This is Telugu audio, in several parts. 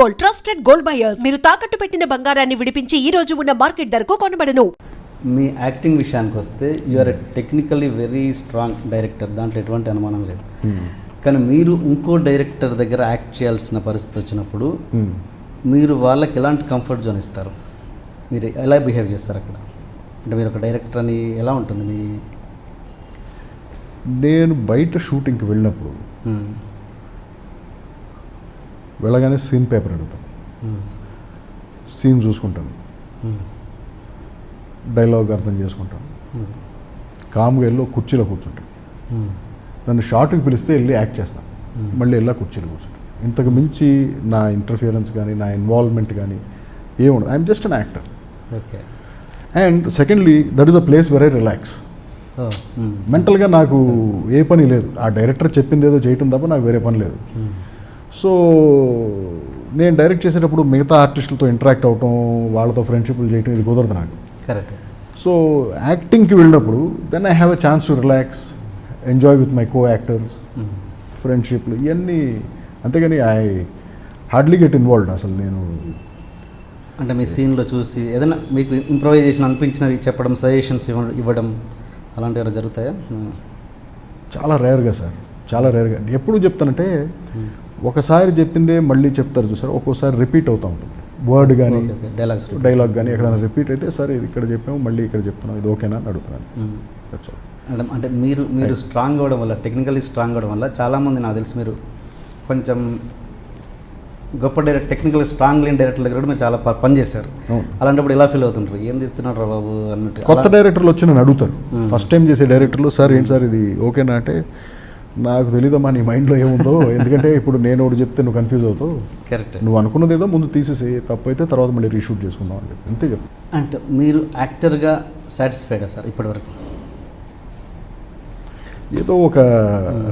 Gold, trusted gold buyers. మీరు తాకట్టు పెట్టిన బంగారాన్ని విడిపించి ఈ రోజు ఉన్న మార్కెట్ ధరకు కొనబడను. మీ యాక్టింగ్ విషయానికి వస్తే you are technically very strong director, దాంట్లో ఎటువంటి అనుమానం లేదు. కానీ మీరు ఇంకో డైరెక్టర్ దగ్గర యాక్ట్ చేయాల్సిన పరిస్థితి వచ్చినప్పుడు మీరు వాళ్ళకి ఎలాంటి కంఫర్ట్ జోన్ ఇస్తారు? మీరు ఎలా బిహేవ్ చేస్తారు అక్కడ? అంటే మీరు ఒక డైరెక్టర్ అని ఎలా ఉంటుంది మీ? నేను బయట షూటింగ్కి వెళ్ళినప్పుడు వెళ్ళగానే సీన్ పేపర్ అడుగుతాను, సీన్ చూసుకుంటాను, డైలాగ్ అర్థం చేసుకుంటాను, కామ్గా వెళ్ళి కుర్చీలో కూర్చుంటాను. నన్ను షార్ట్కి పిలిస్తే వెళ్ళి యాక్ట్ చేస్తాను, మళ్ళీ వెళ్ళా కుర్చీలో కూర్చుంటాను. ఇంతకు మించి నా ఇంటర్ఫియరెన్స్ కానీ నా ఇన్వాల్వ్మెంట్ కానీ ఏముండదు. I'm just an actor. Okay. And secondly that is a place where I relax. మెంటల్గా నాకు ఏ పని లేదు, ఆ డైరెక్టర్ చెప్పింది ఏదో చేయటం తప్ప నాకు వేరే పని లేదు. సో నేను డైరెక్ట్ చేసేటప్పుడు మిగతా ఆర్టిస్టులతో ఇంటరాక్ట్ అవటం, వాళ్ళతో ఫ్రెండ్షిప్లు చేయటం ఇది కుదరదు నాకు. కరెక్ట్. సో యాక్టింగ్కి వెళ్ళినప్పుడు then I have a chance to relax, enjoy with my co actors, ఫ్రెండ్షిప్లు ఇవన్నీ. అంతేగాని ఐ హార్డ్లీ గెట్ ఇన్వాల్వ్డ్. అసలు నేను అంటే మీ సీన్లో చూసి ఏదైనా మీకు ఇంప్రొవైజేషన్ అనిపించినవి చెప్పడం, సజెషన్స్ ఇవ్వడం అలాంటివి ఏమైనా జరుగుతాయా? చాలా రేర్గా సార్, చాలా రేర్గా. ఎప్పుడు చెప్తానంటే ఒకసారి చెప్పిందే మళ్ళీ చెప్తారు చూసారు, ఒక్కోసారి రిపీట్ అవుతూ ఉంటుంది వర్డ్ కానీ డైలాగ్ కానీ. ఎక్కడైనా రిపీట్ అయితే సార్ ఇది ఇక్కడ చెప్పాము మళ్ళీ ఇక్కడ చెప్తున్నాం, ఇది ఓకేనా అని అడుగుతున్నాను. అంటే మీరు స్ట్రాంగ్ అవ్వడం వల్ల, టెక్నికల్లీ స్ట్రాంగ్ అవ్వడం వల్ల చాలామంది నాకు తెలిసి మీరు కొంచెం గొప్ప టెక్నికల్ స్ట్రాంగ్ లేని డైరెక్టర్ దగ్గర కూడా మీరు చాలా పని చేశారు. అలాంటప్పుడు ఎలా ఫీల్ అవుతుంటారు? ఏం తీస్తున్నారు రా బాబు అన్నట్టు. కొత్త డైరెక్టర్లు వచ్చి నన్ను అడుగుతారు, ఫస్ట్ టైం చేసే డైరెక్టర్లు, సార్ ఏంటి సార్ ఇది ఓకేనా అంటే నాకు తెలియదమ్మా నీ మైండ్లో ఏముందో, ఎందుకంటే ఇప్పుడు నేను ఒకటి చెప్తే నువ్వు కన్ఫ్యూజ్ అవుతావు. కరెక్ట్. నువ్వు అనుకున్నది ఏదో ముందు తీసేసి, తప్పు అయితే తర్వాత మళ్ళీ రీషూట్ చేసుకుందాం అని చెప్పి అంతే చెప్పు. అంటే మీరు యాక్టర్గా సాటిస్ఫైడా సార్ ఇప్పటివరకు? ఏదో ఒక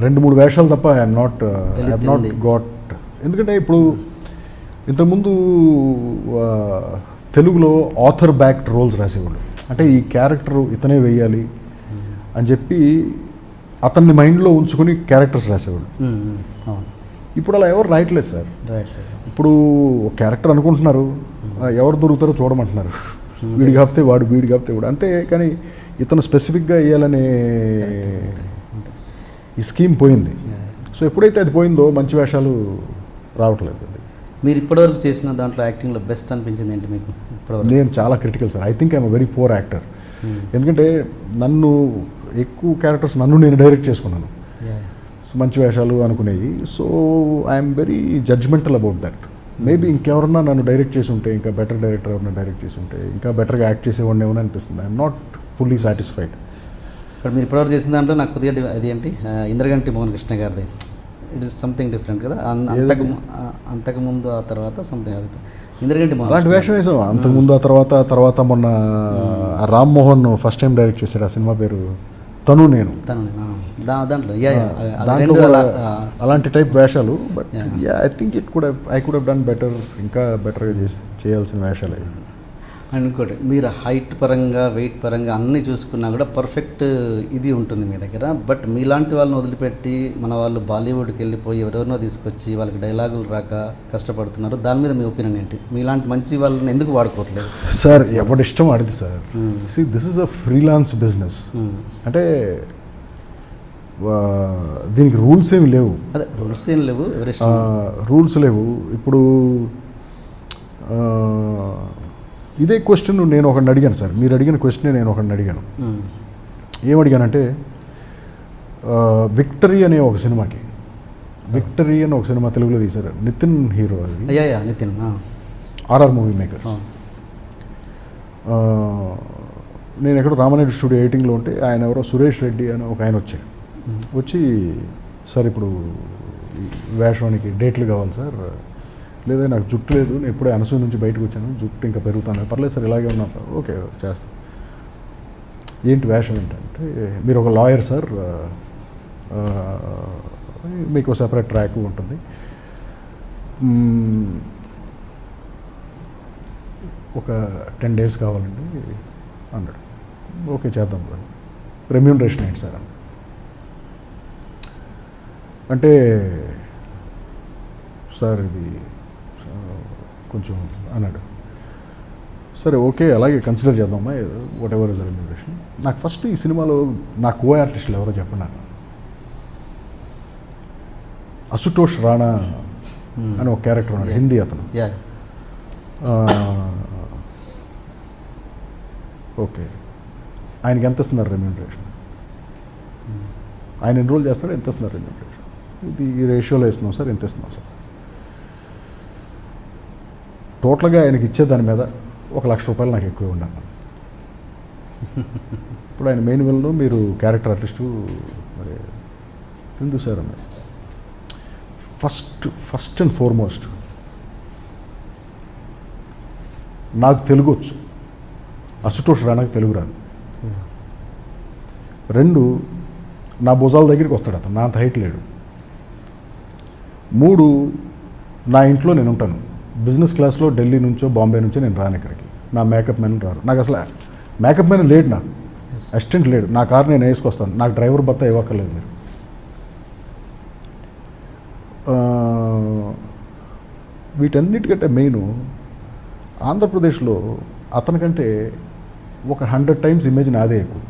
2-3 వేషాలు తప్ప ఐఎమ్ నాట్ గాట్. ఎందుకంటే ఇప్పుడు ఇంతకుముందు తెలుగులో ఆథర్ బ్యాక్డ్ రోల్స్ రాసేవాళ్ళు, అంటే ఈ క్యారెక్టర్ ఇతనే వేయాలి అని చెప్పి అతన్ని మైండ్లో ఉంచుకొని క్యారెక్టర్స్ రాసేవాళ్ళు. ఇప్పుడు అలా ఎవరు రాయట్లేదు సార్. ఇప్పుడు ఒక క్యారెక్టర్ అనుకుంటున్నారు, ఎవరు దొరుకుతారో చూడమంటున్నారు. వీడి కాపితే వాడు, వీడి కాపితే వాడు, అంతే. కానీ ఇతను స్పెసిఫిక్గా వేయాలనే ఈ స్కీమ్ పోయింది. సో ఎప్పుడైతే అది పోయిందో మంచి వేషాలు రావట్లేదు. అది మీరు ఇప్పటివరకు చేసిన దాంట్లో యాక్టింగ్లో బెస్ట్ అనిపించింది ఏంటి మీకు? నేను చాలా critical sir. I think I'm very poor actor. ఎందుకంటే నన్ను ఎక్కువ క్యారెక్టర్స్ నేను డైరెక్ట్ చేసుకున్నాను, సో మంచి వేషాలు అనుకునేవి. So I'm very judgemental about that. Maybe ఇంకెవరన్నా నన్ను డైరెక్ట్ చేసి ఉంటే, ఇంకా బెటర్ డైరెక్టర్ ఎవరన్నా డైరెక్ట్ చేసి ఉంటే ఇంకా బెటర్గా యాక్ట్ చేసేవాడిని ఏమని అనిపిస్తుంది. I'm not fully satisfied. But మీరు ఇప్పటివరకు చేసిన దాంట్లో నాకు కొద్దిగా అది ఏంటి ఇంద్రగంటి మోహన్ కృష్ణ గారిది, ఇట్ ఈస్ సంథింగ్ డిఫరెంట్ కదా. అంతకుముందు ఆ తర్వాత సంథింగ్ అది ఇంద్రగంటి మోహన్ అలాంటి వేషం వేసాం. అంతకుముందు ఆ తర్వాత మొన్న Ram Mohan first time direct చేశాడు, ఆ సినిమా పేరు తను నేను. దాంట్లో అలాంటి టైప్ వేషాలు. But I think I could have done better, ఇంకా బెటర్గా చేయాల్సిన వేషాలు అవి. అండ్ ఇంకోటి, మీరు హైట్ పరంగా, వెయిట్ పరంగా అన్నీ చూసుకున్నా కూడా పర్ఫెక్ట్ ఇది ఉంటుంది మీ దగ్గర. బట్ మీలాంటి వాళ్ళని వదిలిపెట్టి మన వాళ్ళు బాలీవుడ్కి వెళ్ళిపోయి ఎవరెవరినో తీసుకొచ్చి వాళ్ళకి డైలాగులు రాక కష్టపడుతున్నారు. దాని మీద మీ ఒపీనియన్ ఏంటి? మీలాంటి మంచి వాళ్ళని ఎందుకు వాడుకోవట్లేదు? సార్ ఎవరి ఇష్టం ఆడింది sir. See this is a freelance business. అంటే దీనికి రూల్స్ ఏమి లేవు. అదే రూల్స్ ఏం లేవు, రూల్స్ లేవు. ఇప్పుడు ఇదే క్వశ్చన్ నేను ఒకరిని అడిగాను సార్, మీరు అడిగిన క్వశ్చనే నేను ఒకరిని అడిగాను. ఏమడిగానంటే విక్టరీ అనే ఒక సినిమాకి, విక్టరీ అని ఒక సినిమా తెలుగులో తీశారు, నితిన్ హీరో. అది నితిన్ ఆర్ఆర్ మూవీ మేకర్స్. నేను ఎక్కడో రామానాయుడు స్టూడియో 18లో ఉంటే ఆయన ఎవరో సురేష్ రెడ్డి అని ఒక ఆయన వచ్చి సార్ ఇప్పుడు వేషానికి డేట్లు కావాలి సార్. లేదా నాకు జుట్టు లేదు, నేను ఎప్పుడే అనసూయ నుంచి బయటకు వచ్చాను, జుట్టు ఇంకా పెరుగుతాను. పర్లేదు సార్ ఇలాగే ఉన్నా. ఓకే చేస్తాను. ఏంటి వేషం ఏంటంటే, మీరు ఒక లాయర్ సార్, మీకు సెపరేట్ ట్రాక్ ఉంటుంది, ఒక 10 days కావాలండి అన్నాడు. ఓకే చేద్దాం సార్, రెమ్యూనరేషన్ ఏంటి సార్ అంటే, సార్ ఇది కొంచెం అన్నాడు. సరే ఓకే అలాగే కన్సిడర్ చేద్దామా వాట్ ఎవర్ ఇస్ రెమ్యూనరేషన్. నాకు ఫస్ట్ ఈ సినిమాలో నా కో ఆర్టిస్టులు ఎవరో చెప్పండి. అశుతోష్ రాణా అని ఒక క్యారెక్టర్ ఉన్నాడు, హిందీ అతను. ఓకే, ఆయనకి ఎంత ఇస్తున్నారు రెమ్యూనరేషన్? ఆయన ఎన్రోల్ చేస్తాడు, ఎంత ఇస్తున్నారు రెమ్యూనరేషన్? ఇది ఈ రేషియోలో ఇస్తున్నాం సార్, ఎంత ఇస్తున్నాం సార్. టోటల్గా ఆయనకి ఇచ్చే దాని మీద ₹1,00,000 నాకు ఎక్కువ ఉండాలి. ఇప్పుడు ఆయన మెయిన్ విలను మీరు క్యారెక్టర్ ఆర్టిస్టు, మరి ఎందుకు సార్ అన్న ఫస్ట్ అండ్ ఫార్మోస్ట్ నాకు తెలుగు వచ్చు, అశుతోష్ రాణాకి తెలుగు రాదు. 2, నా భుజాల దగ్గరికి వస్తాడు అతను, నా అంత హైట్ లేడు. 3, నా ఇంట్లో నేను ఉంటాను. బిజినెస్ క్లాస్లో ఢిల్లీ నుంచో బాంబే నుంచో నేను రాను ఇక్కడికి. నా మేకప్ మ్యాన్ రారు. నాకు అసలు మేకప్ మ్యాన్ లేడు, నాకు అసిస్టెంట్ లేడు. నా కారు నేను వేసుకొస్తాను, నాకు డ్రైవర్ భత్తా ఇవ్వక్కర్లేదు మీరు. వీటన్నిటికంటే మెయిన్ ఆంధ్రప్రదేశ్లో అతనికంటే ఒక 100 times ఇమేజ్ నాదే ఎక్కువ.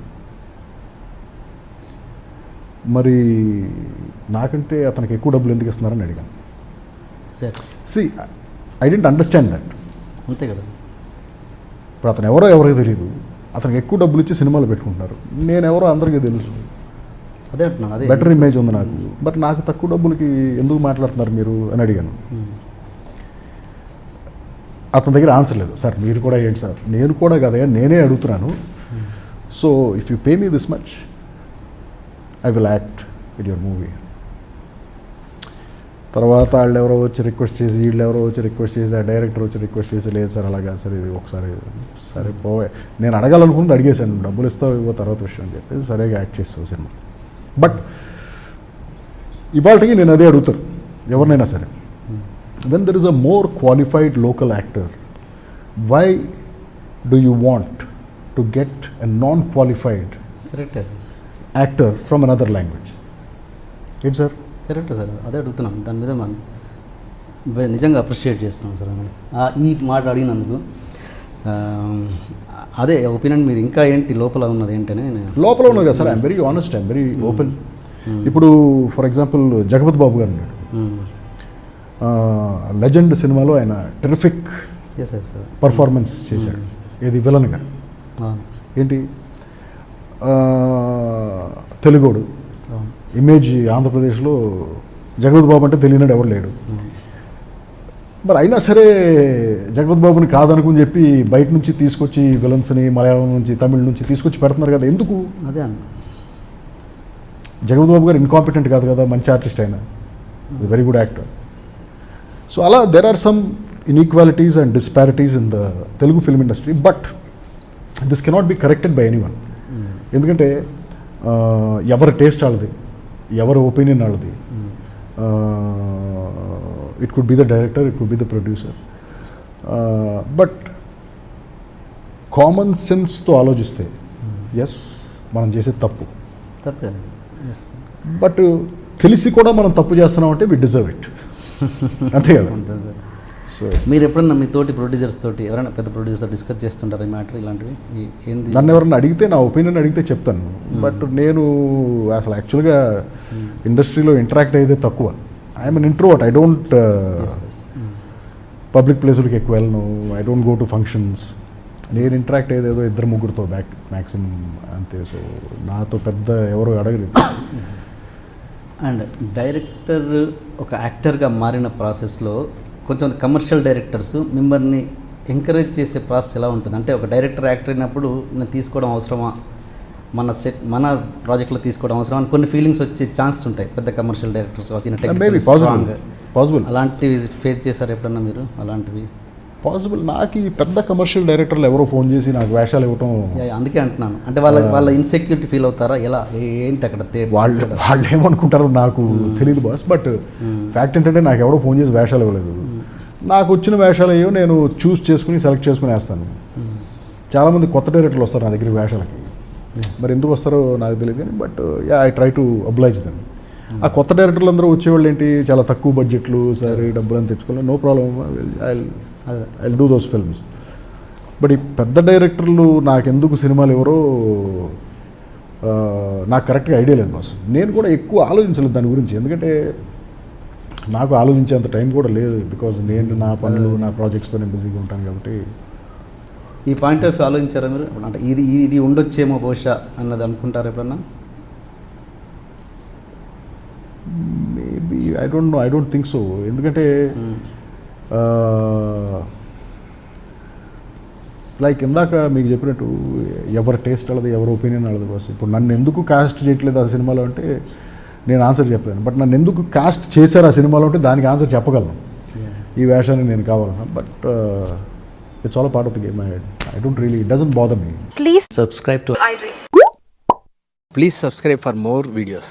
మరి నాకంటే అతనికి ఎక్కువ డబ్బులు ఎందుకు ఇస్తున్నారని అడిగాను. See I didn't understand that. అంతే కదా. ఇప్పుడు అతను ఎవరికి తెలియదు, అతనికి ఎక్కువ డబ్బులు ఇచ్చి సినిమాలు పెట్టుకుంటున్నారు. నేను ఎవరో అందరికీ తెలుసు, అదే అంటున్నాను, అదే బెటర్ ఇమేజ్ ఉంది నాకు. బట్ నాకు తక్కువ డబ్బులకి ఎందుకు మాట్లాడుతున్నారు మీరు అని అడిగాను. అతని దగ్గర ఆన్సర్ లేదు. సార్ మీరు కూడా ఏంటి సార్, నేను కూడా కదా, నేనే అడుగుతున్నాను. So if you pay me this much I will act in your movie. తర్వాత వాళ్ళు ఎవరో వచ్చి రిక్వెస్ట్ చేసి, వీళ్ళు ఎవరో వచ్చి రిక్వెస్ట్ చేసి, ఆ డైరెక్టర్ వచ్చి రిక్వెస్ట్ చేసి, లేదు సార్ అలాగా సార్, ఇది ఒకసారి సరే పోవే, నేను అడగాలనుకుంది అడిగేశాను, డబ్బులు ఇస్తావు ఇవ్వ తర్వాత విషయం అని చెప్పేసి సరిగా యాక్ట్ చేస్తావు సినిమా. బట్ ఇవాళకి నేను అదే అడుగుతాను ఎవరినైనా సరే, when there is a more qualified local actor, why do you want to get a non-qualified actor from another language? ఏంటి సార్? కరెక్ట్ సార్, అదే అడుగుతున్నాం. దాని మీద మనం నిజంగా అప్రిషియేట్ చేస్తున్నాం సార్ ఈ మాట అడిగినందుకు. అదే ఒపీనియన్ మీద ఇంకా ఏంటి లోపల ఉన్నది ఏంటనే. లోపల ఉన్నది కదా sir, I'm very honest, I'm very open. ఇప్పుడు ఫర్ ఎగ్జాంపుల్ జగపతి బాబు గారు ఉన్నాడు, లెజెండ్ సినిమాలో ఆయన టెరిఫిక్ పర్ఫార్మెన్స్ చేశాడు. ఏది విలన్గా, ఏంటి తెలుగోడు ఇమేజ్ ఆంధ్రప్రదేశ్లో జగపతి బాబు అంటే తెలియనాడు ఎవరు లేడు. మరి అయినా సరే జగపతి బాబుని కాదనుకుని చెప్పి బయట నుంచి తీసుకొచ్చి విలన్స్ని మలయాళం నుంచి తమిళ నుంచి తీసుకొచ్చి పెడుతున్నారు కదా, ఎందుకు? అదే అన్న, జగపతి బాబు గారు ఇన్కాంపిటెంట్ కాదు కదా, మంచి ఆర్టిస్ట్ అయినా, వెరీ గుడ్ యాక్టర్. సో అలా there are some inequalities and disparities in the Telugu film industry, but this cannot be corrected by anyone. ఎందుకంటే ఎవరి టేస్ట్ వాళ్ళది, ఎవరి ఒపీనియన్ వాళ్ళది. It could be the director, it could be the producer. But common సెన్స్తో ఆలోచిస్తే ఎస్ మనం చేసేది తప్పు, తప్పే. బట్ తెలిసి కూడా మనం తప్పు చేస్తున్నాం అంటే వి డిజర్వ్ ఇట్, అంతే కదా. సో మీరు ఎప్పుడన్నా మీ తోటి ప్రొడ్యూసర్స్ తోటి, ఎవరైనా పెద్ద ప్రొడ్యూసర్తో డిస్కస్ చేస్తుంటారు ఈ మ్యాటర్ ఇలాంటివి? ఏంది నన్ను ఎవరన్నా అడిగితే, నా ఒపీనియన్ అడిగితే చెప్తాను. బట్ నేను అసలు యాక్చువల్గా ఇండస్ట్రీలో ఇంటరాక్ట్ అయ్యేదే తక్కువ. I'm an introvert, I don't public ప్లేసులకి ఎక్కువ వెళ్ళను, I don't go to functions. నేను ఇంటరాక్ట్ అయ్యేది ఏదో 2-3 మ్యాక్సిమం అంతే. సో నాతో పెద్ద ఎవరు అడగలేదు. అండ్ డైరెక్టర్ ఒక యాక్టర్గా మారిన ప్రాసెస్లో కొంచెం కమర్షియల్ డైరెక్టర్స్ మిమ్మల్ని ఎంకరేజ్ చేసే ప్రాసెస్ ఎలా ఉంటుంది? అంటే ఒక డైరెక్టర్ యాక్టర్ అయినప్పుడు నేను తీసుకోవడం అవసరమా, మన ప్రాజెక్ట్లో తీసుకోవడం అవసరమా అని కొన్ని ఫీలింగ్స్ వచ్చే ఛాన్స్ ఉంటాయి పెద్ద కమర్షియల్ డైరెక్టర్స్ పాసిబుల్. అలాంటివి ఫేస్ చేశారు ఎప్పుడన్నా మీరు? అలాంటివి పాసిబుల్. నాకు ఈ పెద్ద కమర్షియల్ డైరెక్టర్లు ఎవరో ఫోన్ చేసి నాకు వేషాలు ఇవ్వటం, అందుకే అంటున్నాను. అంటే వాళ్ళ ఇన్సెక్యూరిటీ ఫీల్ అవుతారా? ఎలా ఏంటి అక్కడ వాళ్ళు ఏమనుకుంటారో నాకు తెలియదు బాస్. బట్ ఫ్యాక్ట్ ఏంటంటే నాకు ఎవరో ఫోన్ చేసి వేషాలు ఇవ్వలేదు. నాకు వచ్చిన వేషాలు అయ్యో నేను చూస్ చేసుకుని సెలెక్ట్ చేసుకుని వేస్తాను. చాలామంది కొత్త డైరెక్టర్లు వస్తారు నా దగ్గర వేషాలకి, మరి ఎందుకు వస్తారో నాకు తెలియదు కానీ but I try to oblige them. ఆ కొత్త డైరెక్టర్లు అందరూ వచ్చేవాళ్ళు ఏంటి, చాలా తక్కువ బడ్జెట్లు, సరే డబ్బులు అని తెచ్చుకోవాలి, నో ప్రాబ్లమ్, ఐ అదే I do those films. But ఈ పెద్ద డైరెక్టర్లు నాకెందుకు సినిమాలు ఎవరో నాకు కరెక్ట్గా ఐడియా లేదు బాస్. నేను కూడా ఎక్కువ ఆలోచించలేదు దాని గురించి, ఎందుకంటే నాకు ఆలోచించేంత టైం కూడా లేదు. బికాజ్ నేను నా పనులు నా ప్రాజెక్ట్స్తో నేను బిజీగా ఉంటాను కాబట్టి. ఈ పాయింట్ ఆఫ్ వ్యూ ఆలోచించారా మీరు? అంటే ఇది ఉండొచ్చేమో బహుశా అన్నది అనుకుంటారు ఎప్పుడన్నా? Maybe I don't know, I don't think so. ఎందుకంటే లైక్ ఇందాక మీకు చెప్పినట్టు ఎవరి టేస్ట్ వాళ్ళది, ఎవరి ఒపీనియన్ వాళ్ళది బాస్. ఇప్పుడు నన్ను ఎందుకు కాస్ట్ చేయట్లేదు ఆ సినిమాలో అంటే నేను ఆన్సర్ చెప్పలేను. బట్ నన్ను ఎందుకు కాస్ట్ చేశారు ఆ సినిమాలో అంటే దానికి ఆన్సర్ చెప్పగలను. ఈ వేషాన్ని నేను కావాలన్నా. But it's all part of the game. I don't really, it doesn't bother me. Please subscribe to Please subscribe for more videos.